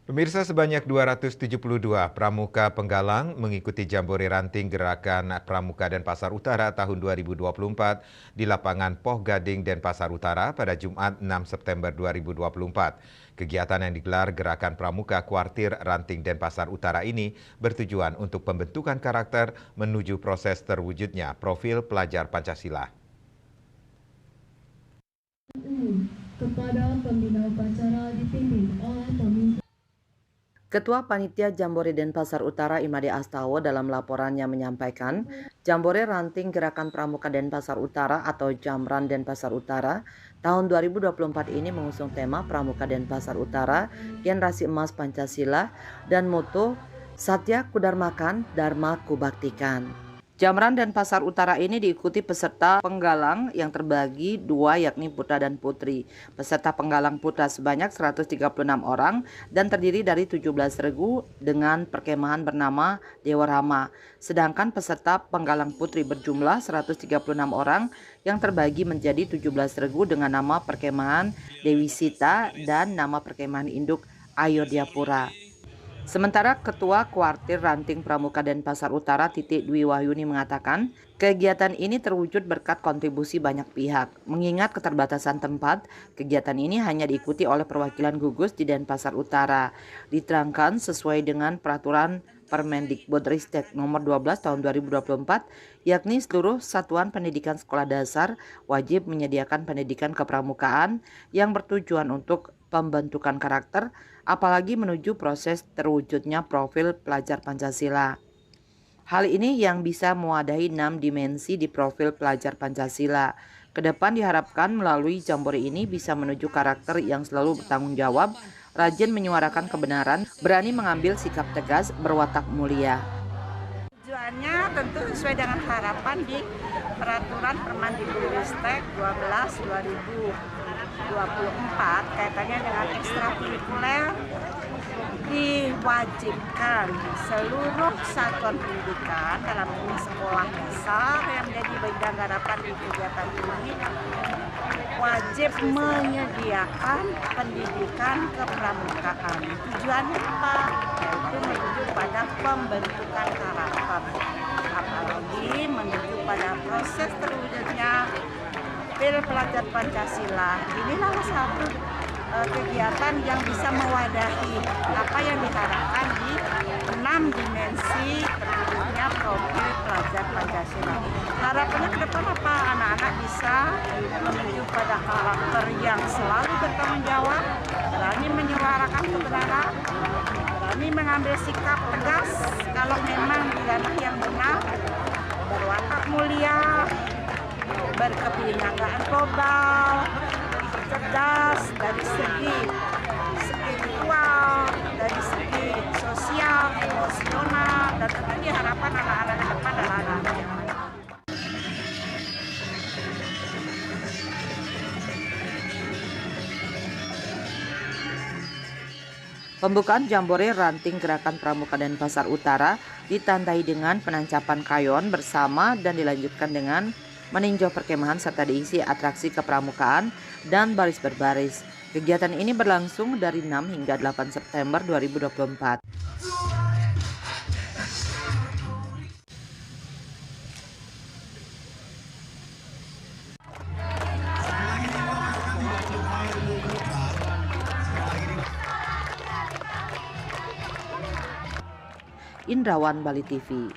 Pemirsa, sebanyak 272 pramuka penggalang mengikuti Jambore Ranting Gerakan Pramuka Denpasar Utara tahun 2024 di lapangan Poh Gading Denpasar Utara pada Jumat 6 September 2024. Kegiatan yang digelar Gerakan Pramuka Kuartir Ranting Denpasar Utara ini bertujuan untuk pembentukan karakter menuju proses terwujudnya profil pelajar Pancasila. Kepada pembina upacara dipimpin oleh pemimpin. Ketua Panitia Jambore Denpasar Utara Imade Astawa dalam laporannya menyampaikan, Jambore Ranting Gerakan Pramuka Denpasar Utara atau Jamran Denpasar Utara tahun 2024 ini mengusung tema Pramuka Denpasar Utara, Generasi Emas Pancasila dan moto Satya Kudarmakan, Dharma Kubaktikan. Jamran Denpasar Utara ini diikuti peserta penggalang yang terbagi dua yakni putra dan putri. Peserta penggalang putra sebanyak 136 orang dan terdiri dari 17 regu dengan perkemahan bernama Dewa Rama. Sedangkan peserta penggalang putri berjumlah 136 orang yang terbagi menjadi 17 regu dengan nama perkemahan Dewi Sita dan nama perkemahan induk Ayodhyapura. Sementara Ketua Kuartir Ranting Pramuka Denpasar Utara Titik Dwi Wahyuni mengatakan, kegiatan ini terwujud berkat kontribusi banyak pihak. Mengingat keterbatasan tempat, kegiatan ini hanya diikuti oleh perwakilan gugus di Denpasar Utara. Diterangkan sesuai dengan peraturan Permendikbudristek nomor 12 tahun 2024, yakni seluruh satuan pendidikan sekolah dasar wajib menyediakan pendidikan kepramukaan yang bertujuan untuk pembentukan karakter, apalagi menuju proses terwujudnya profil pelajar Pancasila. Hal ini yang bisa mewadahi 6 dimensi di profil pelajar Pancasila. Kedepan diharapkan melalui Jambore ini bisa menuju karakter yang selalu bertanggung jawab, rajin menyuarakan kebenaran, berani mengambil sikap tegas, berwatak mulia. Tujuannya tentu sesuai dengan harapan di Peraturan Permendikbudristek 12/2024 kaitannya dengan ekstrakurikuler, diwajibkan seluruh satuan pendidikan dalam ini sekolah dasar yang menjadi bagian garapan di kegiatan ini wajib menyediakan pendidikan kepramukaan. Tujuannya apa? Yaitu menuju pada pembentukan karakter, apalagi menuju pada proses terwujudnya pelajar Pancasila. Inilah satu kegiatan yang bisa mewadahi apa yang diharapkan di 6 dimensi terwujudnya profil pelajar Pancasila. Harapannya ke depan apa? Anak-anak bisa menuju pada karakter yang selalu bertanggung jawab, berani menyuarakan kebenaran, berani mengambil sikap tegas kalau memang di ranah yang benar, berwatak mulia, berkebinaikan global, cerdas dari segi spiritual, dari segi sosial, emosional, dan tentu diharapkan anak-anak ke depan adalah anak-anak yang baik. Pembukaan Jambore Ranting Gerakan Pramuka Denpasar Utara ditandai dengan penancapan kayon bersama dan dilanjutkan dengan meninjau perkemahan serta diisi atraksi kepramukaan dan baris berbaris. Kegiatan ini berlangsung dari 6 hingga 8 September 2024. Indrawan Bali TV.